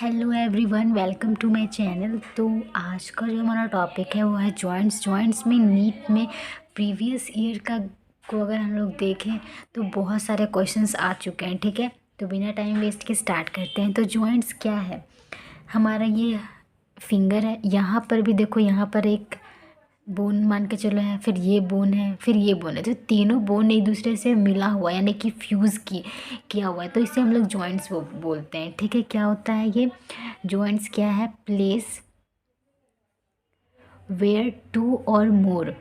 Hello everyone, welcome to my channel. तो आज का जो हमारा टॉपिक है वो है जॉइंट्स में नीट में प्रीवियस ईयर का को अगर हम लोग देखें तो बहुत सारे क्वेश्चंस आ चुके हैं। ठीक है, तो बिना टाइम वेस्ट के स्टार्ट करते हैं। तो जॉइंट्स क्या है? हमारा ये फिंगर है, यहाँ पर भी देखो, यहाँ पर एक बोन मान के चलो है, फिर ये बोन है, फिर ये बोन है। तो तीनों बोन एक दूसरे से मिला हुआ यानी कि फ्यूज़ किया हुआ है, तो इसे हम लोग जॉइंट्स बोलते हैं। ठीक है, क्या होता है ये जॉइंट्स? क्या है? प्लेस वेयर टू और मोर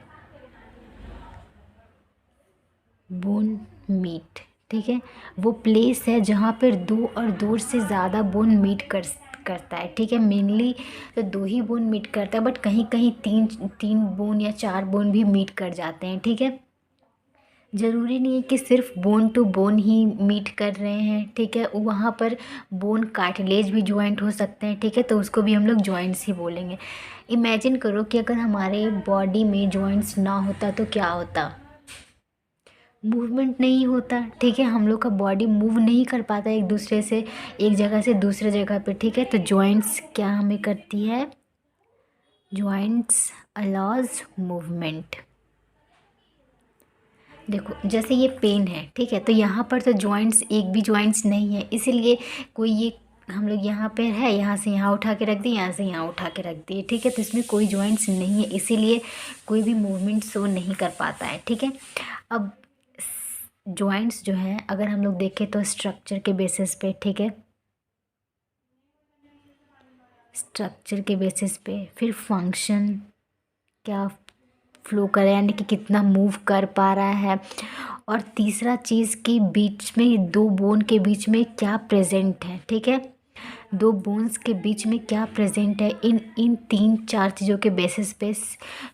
बोन मीट। ठीक है, वो प्लेस है जहाँ पर दो और दो से ज़्यादा बोन मीट करता है। ठीक है, मेनली तो दो ही बोन मीट करता है, बट कहीं कहीं तीन तीन बोन या चार बोन भी मीट कर जाते हैं। ठीक है, ज़रूरी नहीं है कि सिर्फ बोन टू बोन ही मीट कर रहे हैं। ठीक है, वहाँ पर बोन कार्टिलेज भी ज्वाइंट हो सकते हैं। ठीक है, तो उसको भी हम लोग जॉइंट्स ही बोलेंगे। इमेजिन करो कि अगर हमारे बॉडी में जॉइंट्स ना होता तो क्या होता? मूवमेंट नहीं होता। ठीक है, हम लोग का बॉडी मूव नहीं कर पाता एक दूसरे से, एक जगह से दूसरे जगह पे। ठीक है, तो जॉइंट्स क्या हमें करती है? Joints allows movement. देखो, जैसे ये पेन है, ठीक है, तो यहाँ पर तो जॉइंट्स एक भी जॉइंट्स नहीं है, इसीलिए कोई ये हम लोग यहाँ पे है, यहाँ से यहाँ उठा के रख दिए, यहाँ से यहाँ उठा के रख दिए। ठीक है, तो इसमें कोई जॉइंट्स नहीं है, इसीलिए कोई भी मूवमेंट शो नहीं कर पाता है। ठीक है, अब जॉइंट्स जो है अगर हम लोग देखें तो स्ट्रक्चर के बेसिस पे, ठीक है, स्ट्रक्चर के बेसिस पे, फिर फंक्शन, क्या फ्लो करे यानी कि कितना मूव कर पा रहा है, और तीसरा चीज़ कि बीच में दो बोन के बीच में क्या प्रेजेंट है। ठीक है, दो बोन्स के बीच में क्या प्रेजेंट है, इन इन तीन चार चीज़ों के बेसिस पे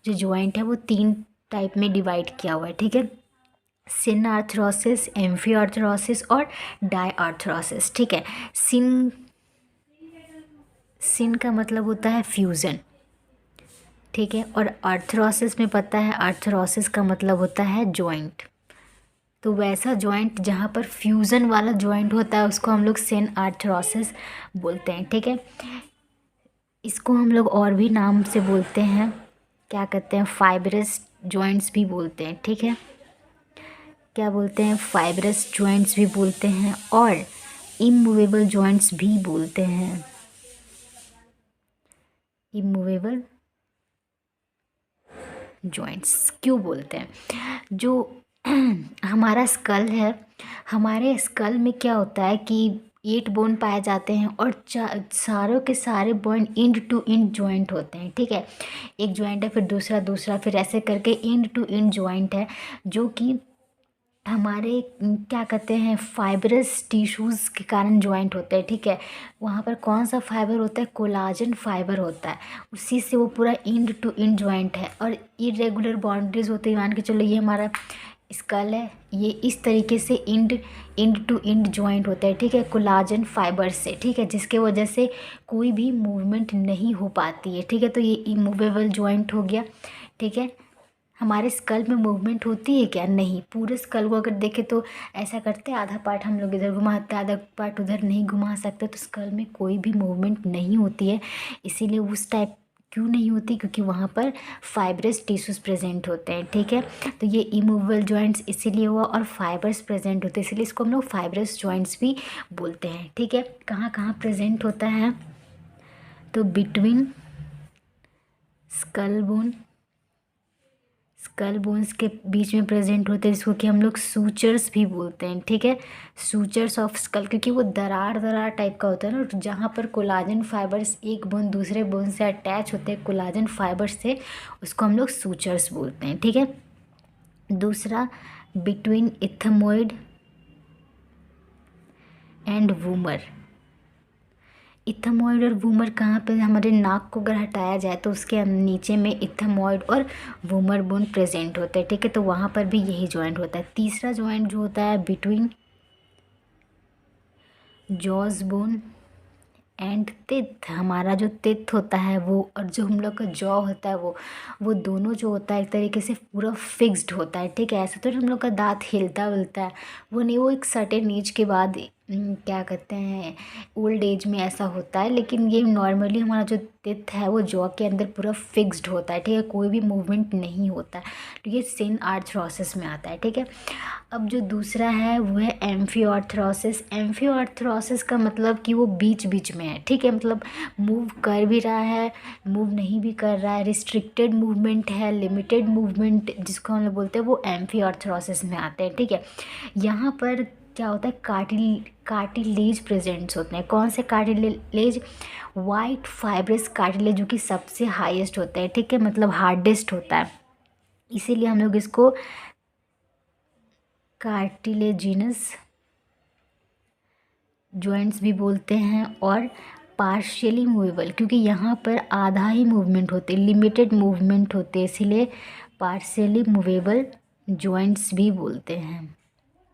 जो जॉइंट है वो तीन टाइप में डिवाइड किया हुआ है। ठीक है, सिन आर्थरोसिस, एम्फी आर्थरोसिस और डाई आर्थरोसिस। ठीक है, सिन सिन का मतलब होता है फ्यूज़न। ठीक है, और आर्थरोसिस में पता है, आर्थरोसिस का मतलब होता है जॉइंट। तो वैसा जॉइंट जहाँ पर फ्यूज़न वाला जॉइंट होता है उसको हम लोग सेन आर्थरोसिस बोलते हैं। ठीक है, इसको हम लोग और भी नाम से बोलते हैं, क्या कहते हैं, फाइब्रस जॉइंट्स भी बोलते हैं। ठीक है, क्या बोलते हैं? फाइब्रस जॉइंट्स भी बोलते हैं और इमूवेबल जॉइंट्स भी बोलते हैं। इमूवेबल जॉइंट्स क्यों बोलते हैं? जो हमारा स्कल है, हमारे स्कल में क्या होता है कि 8 बोन पाए जाते हैं और सारों के सारे bone end to end joint होते हैं। ठीक है, एक जॉइंट है, फिर दूसरा दूसरा, फिर ऐसे करके इंड टू इंड जॉइंट है, जो कि हमारे क्या कहते हैं, फाइब्रस टिश्यूज़ के कारण जॉइंट होते हैं। ठीक है, वहाँ पर कौन सा फाइबर होता है? कोलाजन फाइबर होता है, उसी से वो पूरा इंड टू इंड जॉइंट है। और इरेगुलर बाउंड्रीज होते हैं, मान के चलो ये हमारा स्कल है, ये इस तरीके से end end to end joint होता है। ठीक है, कोलाजन फाइबर से। ठीक है, जिसके वजह से कोई भी मूवमेंट नहीं हो पाती है। ठीक है, तो ये इमूवेबल जॉइंट हो गया। ठीक है, हमारे स्कल में मूवमेंट होती है क्या? नहीं। पूरे स्कल को अगर देखें तो ऐसा करते हैं, आधा पार्ट हम लोग इधर घुमाते हैं, आधा पार्ट उधर नहीं घुमा सकते, तो स्कल में कोई भी मूवमेंट नहीं होती है। इसीलिए उस टाइप क्यों नहीं होती? क्योंकि वहाँ पर फाइब्रस टिश्यूज प्रेजेंट होते हैं। ठीक है, तो ये इमूवेबल जॉइंट्स इसीलिए हुआ, और फाइबर्स प्रेजेंट होते हैं, इसलिए इसको हम लोग फाइब्रस जॉइंट्स भी बोलते हैं। ठीक है, कहाँ कहाँ प्रेजेंट होता है? तो between skull bone, skull bones के बीच में प्रेजेंट होते हैं, जिसको कि हम लोग सूचर्स भी बोलते हैं। ठीक है, सूचर्स ऑफ स्कल, क्योंकि वो दरार दरार टाइप का होता है ना, जहाँ पर कोलाजन फाइबर्स एक बोन दूसरे बोन से अटैच होते हैं कोलाजन फाइबर्स से, उसको हम लोग सूचर्स बोलते हैं। ठीक है, दूसरा between ethmoid and vomer. Ethmoid और वूमर कहाँ पे? हमारे नाक को अगर हटाया जाए तो उसके नीचे में इथमॉइड और वूमर बोन प्रेजेंट होते हैं। ठीक है, तो वहाँ पर भी यही जॉइंट होता है। तीसरा जॉइंट जो होता है between jaws bone and teeth. हमारा जो टिथ होता है वो, और जो हम लोग का जॉ होता है वो दोनों जो होता है एक तरीके से पूरा फिक्स्ड होता है। ठीक है, ऐसा तो हम लोग का दांत हिलता विलता है, वो नहीं, वो एक सर्टेन एज के बाद क्या कहते हैं, ओल्ड एज में ऐसा होता है, लेकिन ये नॉर्मली हमारा जो टेथ है वो जॉ के अंदर पूरा फिक्स्ड होता है, ठीक है, कोई भी मूवमेंट नहीं होता है, तो ये सिन आर्थरोसिस में आता है, ठीक है। अब जो दूसरा है वो है एम्फियोआर्थरोसिस। एम्फियोआर्थरोसिस का मतलब कि वो बीच बीच में है, ठीक है, मतलब मूव कर भी रहा है, मूव नहीं भी कर रहा है, रिस्ट्रिक्टेड मूवमेंट है, लिमिटेड मूवमेंट जिसको हम लोग बोलते हैं, वो एम्फियोआर्थरोसिस में आते हैं, ठीक है। यहाँ पर क्या होता है, कार्टिलेज प्रेजेंट्स होते हैं। कौन से कार्टिलेज? वाइट फाइब्रस कार्टिलेज, जो कि सबसे हाईएस्ट होता है, ठीक है, मतलब हार्डेस्ट होता है, इसीलिए हम लोग इसको कार्टिलेजिनस जॉइंट्स भी बोलते हैं। और पार्शियली मूवेबल, क्योंकि यहाँ पर आधा ही मूवमेंट होते, लिमिटेड मूवमेंट होते, इसीलिए पार्शियली मूवेबल जॉइंट्स भी बोलते हैं,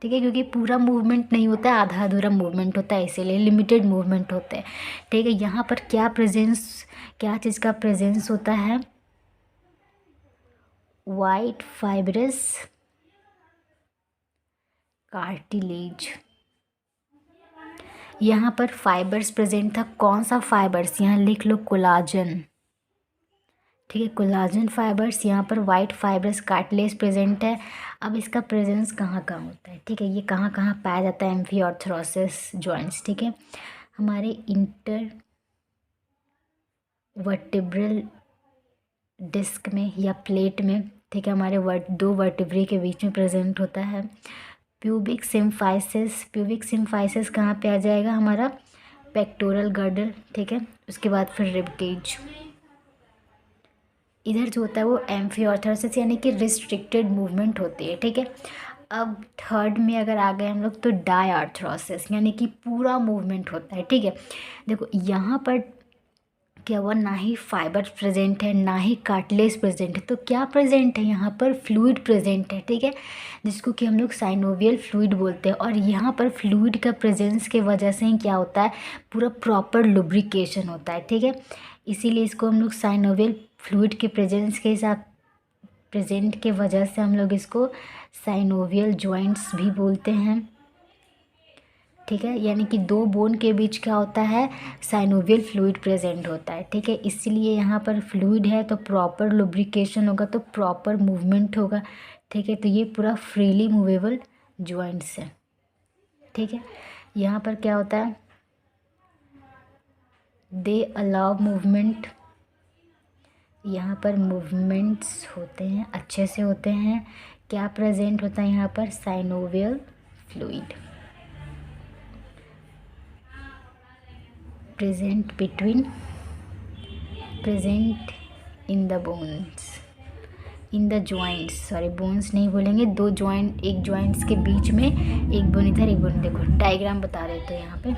ठीक है, क्योंकि पूरा मूवमेंट नहीं होता है, आधा अधूरा मूवमेंट होता है, इसीलिए लिमिटेड मूवमेंट होते हैं, ठीक है। यहाँ पर क्या चीज़ का प्रेजेंस होता है? White fibrous cartilage. यहाँ पर फाइबर्स प्रेजेंट था, कौन सा फाइबर्स? यहाँ लिख लो, कोलाजन, ठीक है, कोलाजन फाइबर्स। यहाँ पर वाइट फाइबर्स कार्टिलेज प्रेजेंट है। अब इसका प्रेजेंस कहाँ कहाँ होता है, ठीक है, ये कहाँ कहाँ पाया जाता है एम्फियोआर्थरोसिस जॉइंट्स, ठीक है, हमारे इंटर वर्टिब्रल डिस्क में या प्लेट में, ठीक है, हमारे दो वर्टिब्रे के बीच में प्रेजेंट होता है। प्यूबिक सिम्फाइसिस कहाँ पे आ जाएगा? हमारा पेक्टोरल गर्डल, ठीक है, उसके बाद फिर रिब केज। इधर जो होता है वो एम्फियोआर्थरोसिस, यानी कि रिस्ट्रिक्टेड मूवमेंट होती है, ठीक है। अब थर्ड में अगर आ गए हम लोग तो डायआर्थरोसिस, यानी कि पूरा मूवमेंट होता है, ठीक है। देखो यहाँ पर क्या हुआ, ना ही फाइबर प्रेजेंट है, ना ही कार्टिलेज प्रेजेंट है, तो क्या प्रेजेंट है? यहाँ पर फ्लूइड प्रेजेंट है, ठीक है, जिसको कि हम लोग साइनोवियल फ्लूइड बोलते हैं। और यहाँ पर फ्लूइड का प्रेजेंस के वजह से ही क्या होता है, पूरा प्रॉपर लुब्रिकेशन होता है, ठीक है, इसीलिए इसको हम लोग साइनोवियल फ्लूइड के प्रेजेंट के वजह से हम लोग इसको साइनोवियल जॉइंट्स भी बोलते हैं, ठीक है, यानी कि दो बोन के बीच क्या होता है, साइनोवियल फ्लूइड प्रेजेंट होता है, ठीक है, इसलिए यहाँ पर फ्लूइड है तो प्रॉपर लुब्रिकेशन होगा, तो प्रॉपर मूवमेंट होगा, ठीक है, तो ये पूरा फ्रीली मूवेबल जॉइंट्स है, ठीक है। यहाँ पर क्या होता है, दे अलाउ मूवमेंट, यहाँ पर मूवमेंट्स होते हैं, अच्छे से होते हैं। क्या प्रेजेंट होता है यहाँ पर? Synovial fluid present in the bones, in the joints, sorry bones नहीं बोलेंगे, दो जॉइंट, एक जॉइंट्स के बीच में एक बोन इधर एक बोन, देखो डायग्राम बता रहे थे यहाँ पे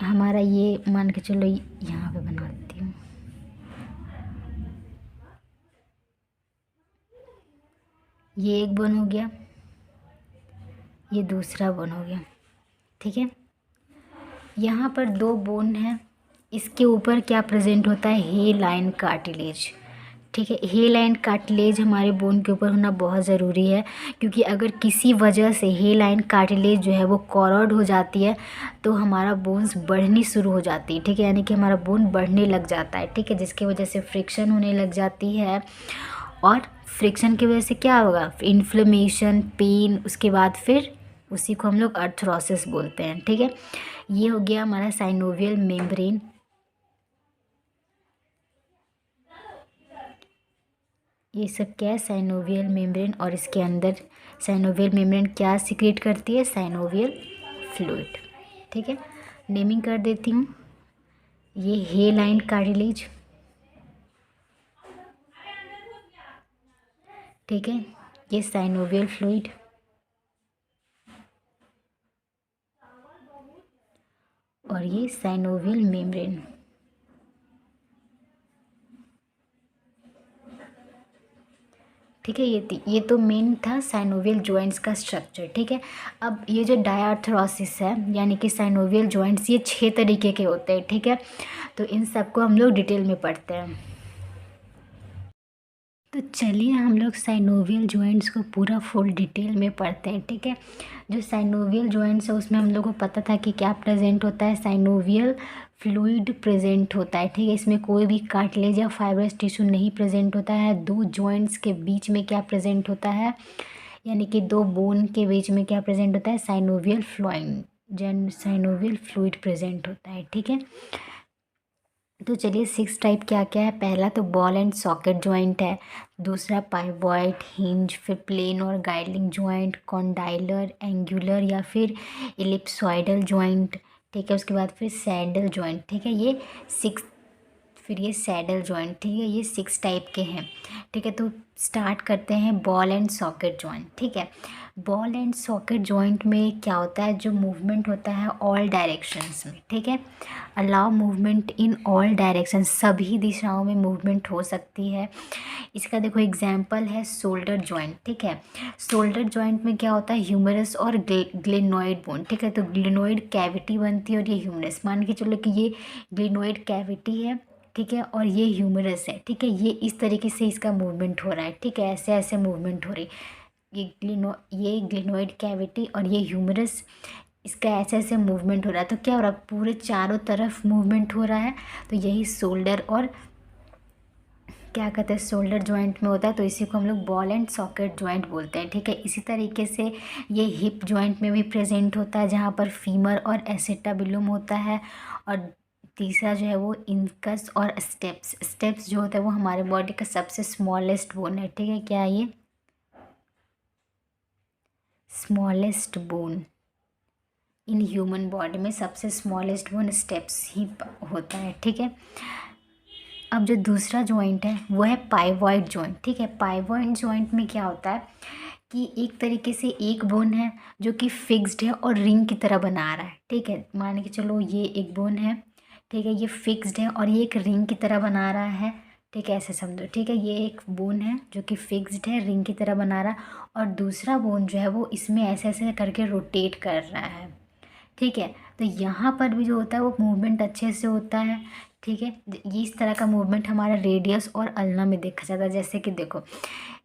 हमारा, ये मान के चलो यहाँ पे बनाती हूँ, ये एक बोन हो गया, ये दूसरा बोन हो गया, ठीक है। यहाँ पर दो बोन है, इसके ऊपर क्या प्रेजेंट होता है? हे लाइन कार्टिलेज, ठीक है, हे लाइन कार्टिलेज हमारे बोन के ऊपर होना बहुत ज़रूरी है, क्योंकि अगर किसी वजह से हे लाइन कार्टिलेज जो है वो कॉरॉड हो जाती है तो हमारा बोन्स बढ़नी शुरू हो जाती है, ठीक है, यानी कि हमारा बोन बढ़ने लग जाता है, ठीक है, जिसकी वजह से फ्रिक्शन होने लग जाती है, और फ्रिक्शन की वजह से क्या होगा? इन्फ्लेमेशन, पेन, उसके बाद फिर उसी को हम लोग अर्थरोसिस बोलते हैं, ठीक है। ये हो गया हमारा साइनोवियल मेम्ब्रेन। ये सब क्या है? साइनोवियल मेम्ब्रेन, और इसके अंदर साइनोवियल मेम्ब्रेन क्या सिक्रेट करती है? साइनोवियल फ्लूइड, ठीक है। नेमिंग कर देती हूँ, ये हे लाइन कार्टिलेज, ठीक है, ये साइनोवियल फ्लूइड, और ये साइनोवियल मेम्ब्रेन, ठीक है। ये तो मेन था साइनोवियल जॉइंट्स का स्ट्रक्चर, ठीक है। अब ये जो डायआर्थरोसिस है, यानी कि साइनोवियल जॉइंट्स, ये 6 तरीके के होते हैं, ठीक है, तो इन सबको हम लोग डिटेल में पढ़ते हैं। तो चलिए हम लोग साइनोवियल जॉइंट्स को पूरा फुल डिटेल में पढ़ते हैं, ठीक है। जो साइनोवियल जॉइंट्स है उसमें हम लोग को पता था कि क्या प्रेजेंट होता है, साइनोवियल फ्लूइड प्रेजेंट होता है, ठीक है। इसमें कोई भी कार्टिलेज या फाइब्रस टिश्यू नहीं प्रेजेंट होता है। दो जॉइंट्स के बीच में क्या प्रेजेंट होता है, यानी कि दो बोन के बीच में क्या प्रेजेंट होता है, synovial fluid, synovial fluid present होता है, ठीक है। तो चलिए 6 टाइप क्या क्या है। पहला तो बॉल एंड सॉकेट जॉइंट है, दूसरा पाइवॉइड, हिंज, फिर प्लेन और गाइडलिंग जॉइंट, कॉन्डाइलर, एंगुलर या फिर इलिप्सॉइडल जॉइंट, ठीक है। उसके बाद फिर सैडल जॉइंट, ठीक है। ये 6, फिर ये सैडल जॉइंट, ठीक है। ये 6 टाइप के हैं, ठीक है। तो स्टार्ट करते हैं बॉल एंड सॉकेट जॉइंट, ठीक है। बॉल एंड सॉकेट जॉइंट में क्या होता है, जो मूवमेंट होता है ऑल डायरेक्शंस में, ठीक है। Allow movement in all direction, सभी दिशाओं में मूवमेंट हो सकती है। इसका देखो एग्जाम्पल है शोल्डर जॉइंट, ठीक है। शोल्डर जॉइंट में क्या होता है, ह्यूमरस और ग्लेनोइड बोन, ठीक है। तो ग्लेनोइड कैविटी बनती है और ये ह्यूमरस, मान के चलो कि ये ग्लेनोइड कैविटी है, ठीक है, और ये ह्यूमरस है, ठीक है। ये इस तरीके से इसका मूवमेंट हो रहा है, ठीक है, ऐसे ऐसे मूवमेंट हो रही। ये ग्लिनोइड कैविटी और ये ह्यूमरस, इसका ऐसे ऐसे मूवमेंट हो रहा है। तो क्या हो रहा है, पूरे चारों तरफ मूवमेंट हो रहा है। तो यही शोल्डर और क्या कहते हैं, शोल्डर जॉइंट में होता है। तो इसी को हम लोग बॉल एंड सॉकेट जॉइंट बोलते हैं, ठीक है। इसी तरीके से ये हिप जॉइंट में भी प्रेजेंट होता है, जहाँ पर फीमर और एसेटाबिलम होता है। और तीसरा जो है वो इनकस और स्टेप्स, स्टेप्स जो होता है वो हमारे बॉडी का सबसे स्मॉलेस्ट बोन है, ठीक है। क्या है ये, smallest bone in human body में सबसे स्मॉलेस्ट बोन स्टेप्स ही होता है, ठीक है। अब जो दूसरा जॉइंट है वो है पाइवॉइड जॉइंट, ठीक है। पाइवॉइड जॉइंट में क्या होता है कि एक तरीके से एक बोन है जो कि फिक्स्ड है और रिंग की तरह बना रहा है, ठीक है। मान के चलो ये एक बोन है, ठीक है, ये फिक्स्ड है और ये एक रिंग की तरह बना रहा है, ठीक है, ऐसे समझो, ठीक है। ये एक बोन है जो कि फिक्स्ड है, रिंग की तरह बना रहा है, और दूसरा बोन जो है वो इसमें ऐसे ऐसे करके रोटेट कर रहा है, ठीक है। तो यहाँ पर भी जो होता है वो मूवमेंट अच्छे से होता है, ठीक है। ये इस तरह का मूवमेंट हमारा रेडियस और अल्ना में देखा जाता है। जैसे कि देखो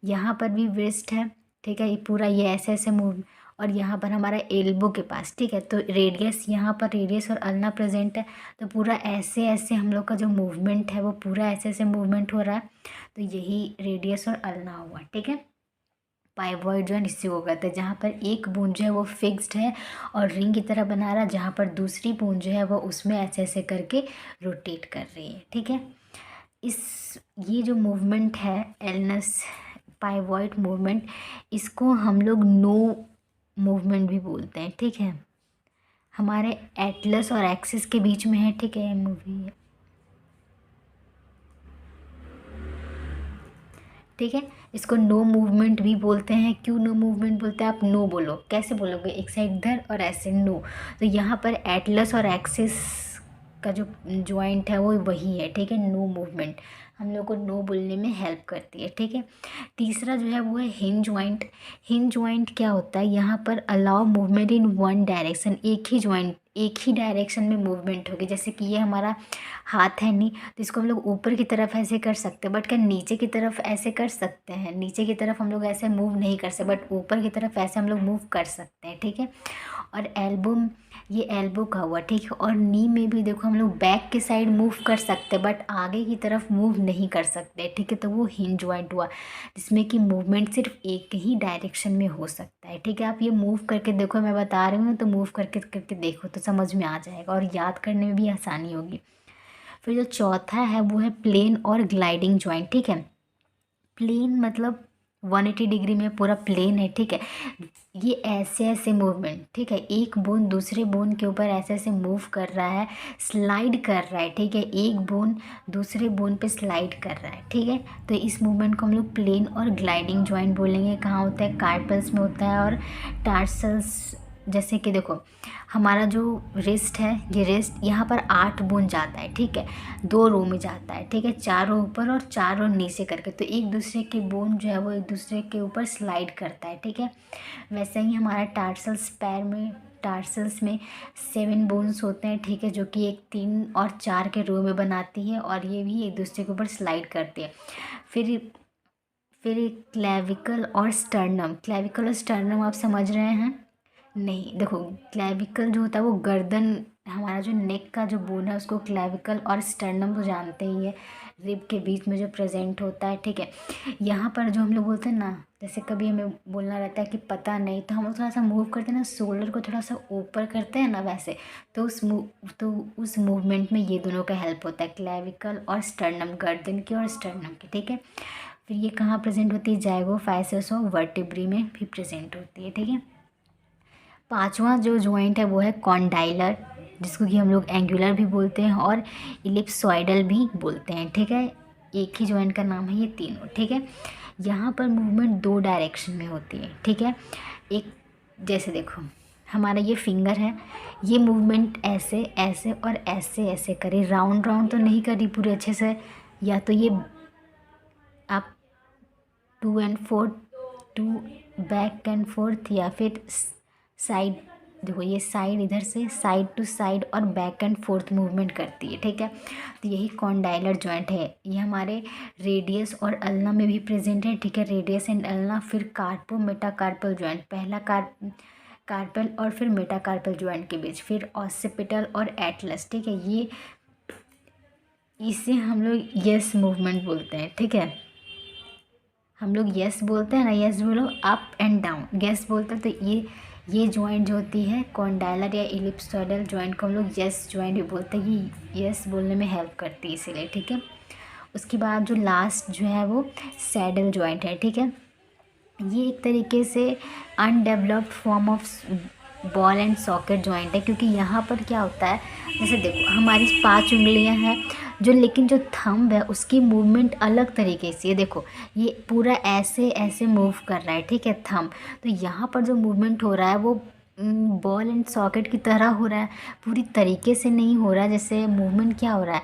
यहाँ पर भी वेस्ट है, ठीक है, ये पूरा ये ऐसे ऐसे मूव, और यहाँ पर हमारा एल्बो के पास, ठीक है। तो रेडियस, यहाँ पर रेडियस और अल्ना प्रेजेंट है। तो पूरा ऐसे ऐसे हम लोग का जो मूवमेंट है वो पूरा ऐसे ऐसे मूवमेंट हो रहा है। तो यही रेडियस और अल्ना हुआ, ठीक है। पाइवॉइड जॉइंट इसी को कहते हैं, जहाँ पर एक बूंद जो है वो फिक्स्ड है और रिंग की तरह बना रहा है, जहाँ पर दूसरी बूंद जो है वो उसमें ऐसे ऐसे करके रोटेट कर रही है, ठीक है। इस ये जो मूवमेंट है एलनस पाइवॉइड मूवमेंट, इसको हम लोग नो मूवमेंट भी बोलते हैं, ठीक है। हमारे एटलस और एक्सिस के बीच में है, ठीक है, मूवी, ठीक है। इसको नो मूवमेंट भी बोलते हैं। क्यों नो मूवमेंट बोलते हैं, आप नो बोलो, कैसे बोलोगे, एक साइड इधर और ऐसे नो। तो यहाँ पर एटलस और एक्सिस का जो जॉइंट है वो वही है, ठीक है, नो मूवमेंट हम लोग को नो बोलने में हेल्प करती है, ठीक है। तीसरा जो है वो है हिंज जॉइंट। हिंज जॉइंट क्या होता है, यहाँ पर allow movement in one direction, एक ही जॉइंट, एक ही डायरेक्शन में मूवमेंट होगी। जैसे कि ये हमारा हाथ है नहीं, तो इसको हम लोग ऊपर की तरफ ऐसे कर सकते हैं, बट क्या नीचे की तरफ ऐसे कर सकते हैं, नीचे की तरफ हम लोग ऐसे मूव नहीं कर सकते, बट ऊपर की तरफ ऐसे हम लोग मूव कर सकते हैं, ठीक है। और एल्बो, ये एल्बो का हुआ, ठीक है। और नी में भी देखो हम लोग बैक की साइड मूव कर सकते हैं, बट आगे की तरफ मूव नहीं कर सकते, ठीक है। तो वो हिंज जॉइंट हुआ, जिसमें कि मूवमेंट सिर्फ एक ही डायरेक्शन में हो सकता है, ठीक है। आप ये मूव करके देखो, मैं बता रही हूँ तो मूव करके करके देखो तो समझ में आ जाएगा और याद करने में भी आसानी होगी। फिर जो चौथा है वो है प्लेन और ग्लाइडिंग जॉइंट, ठीक है। प्लेन मतलब 180 डिग्री में पूरा प्लेन है, ठीक है। ये ऐसे ऐसे मूवमेंट, ठीक है, एक बोन दूसरे बोन के ऊपर ऐसे ऐसे मूव कर रहा है, स्लाइड कर रहा है, ठीक है, एक बोन दूसरे बोन पे स्लाइड कर रहा है, ठीक है। तो इस मूवमेंट को हम लोग प्लेन और ग्लाइडिंग जॉइंट बोलेंगे। कहाँ होता है, कार्पल्स में होता है और टार्सल्स। जैसे कि देखो हमारा जो रिस्ट है, ये रिस्ट यहाँ पर 8 बोन जाता है, ठीक है, 2 रो में जाता है, ठीक है, 4 रो ऊपर और 4 रो नीचे करके। तो एक दूसरे के बोन जो है वो एक दूसरे के ऊपर स्लाइड करता है, ठीक है। वैसे ही हमारा टार्सल्स, पैर में टार्सल्स में 7 बोन्स होते हैं, ठीक है, जो कि एक 3 और 4 के रो में बनाती है, और ये भी एक दूसरे के ऊपर स्लाइड करती है। फिर फिर एक क्लेविकल और स्टर्नम। क्लेविकल और स्टर्नम आप समझ रहे हैं? नहीं, देखो क्लेविकल जो होता है वो गर्दन, हमारा जो नेक का जो बोन है उसको क्लेविकल, और स्टर्नम तो जानते ही है, रिब के बीच में जो प्रेजेंट होता है, ठीक है। यहाँ पर जो हम लोग बोलते हैं ना, जैसे कभी हमें बोलना रहता है कि पता नहीं, तो हम लोग थोड़ा सा मूव करते हैं ना, शोल्डर को थोड़ा सा ऊपर करते हैं ना, वैसे तो उस मूवमेंट में ये दोनों का हेल्प होता है, क्लेविकल और स्टर्नम, गर्दन की और स्टर्नम की, ठीक है। फिर ये कहाँ प्रेजेंट होती है? जाइगोफाइसिस और वर्टिब्री में भी प्रेजेंट होती है, ठीक है। पांचवा जो जॉइंट है वो है कॉन्डाइलर, जिसको कि हम लोग एंगुलर भी बोलते हैं और इलिप्सॉइडल भी बोलते हैं, ठीक है। एक ही जॉइंट का नाम है ये तीनों, ठीक है। यहाँ पर मूवमेंट दो डायरेक्शन में होती है, ठीक है। एक, जैसे देखो हमारा ये फिंगर है, ये मूवमेंट ऐसे ऐसे और ऐसे ऐसे करी, राउंड राउंड तो नहीं करी पूरे अच्छे से, या तो ये आप to and forth, to back and forth, या फिर साइड, देखो ये साइड, इधर से साइड टू साइड और बैक एंड फोर्थ मूवमेंट करती है, ठीक है। तो यही कॉन्डाइलर जॉइंट है, ये हमारे रेडियस और अल्ना में भी प्रेजेंट है, ठीक है, रेडियस एंड अल्ना। फिर कार्पो मेटाकार्पल जॉइंट, पहला कार्पल और फिर मेटाकार्पल जॉइंट के बीच, फिर ऑसिपिटल और एटलस, ठीक है। ये इसे हम लोग यस मूवमेंट बोलते हैं, ठीक है। हम लोग यस बोलते हैं ना, यस बोलो अप एंड डाउन, यस बोलते हैं, तो ये जॉइंट जो होती है कॉन्डाइलर या इलिप्सोइडल जॉइंट को हम लोग यस जॉइंट भी बोलते हैं, ये यस बोलने में हेल्प करती है इसीलिए, ठीक है। उसके बाद जो लास्ट जो है वो सैडल जॉइंट है, ठीक है। ये एक तरीके से undeveloped form of ball and socket joint है, क्योंकि यहाँ पर क्या होता है, जैसे देखो हमारी 5 उंगलियां हैं जो, लेकिन जो थंब है उसकी मूवमेंट अलग तरीके से, ये देखो ये पूरा ऐसे ऐसे मूव कर रहा है, ठीक है, थंब। तो यहाँ पर जो मूवमेंट हो रहा है वो बॉल एंड सॉकेट की तरह हो रहा है, पूरी तरीके से नहीं हो रहा है। जैसे मूवमेंट क्या हो रहा है,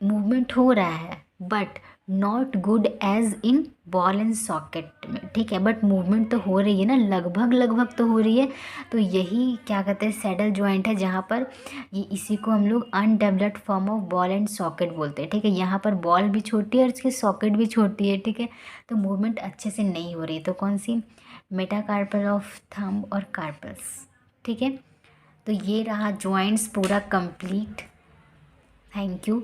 मूवमेंट हो रहा है but not good as in ball and socket में, ठीक है, बट मूवमेंट तो हो रही है ना, लगभग लगभग तो हो रही है। तो यही क्या कहते हैं, सैडल जॉइंट है, जहाँ पर ये इसी को हम लोग undeveloped form of ball and socket बोलते हैं, ठीक है। यहाँ पर बॉल भी छोटी है और इसकी सॉकेट भी छोटी है, ठीक है। तो मूवमेंट अच्छे से नहीं हो रही है, तो कौन सी, मेटाकार्पल ऑफ थंब और कार्पल्स, ठीक है। तो ये रहा जॉइंट्स पूरा कंप्लीट। Thank you.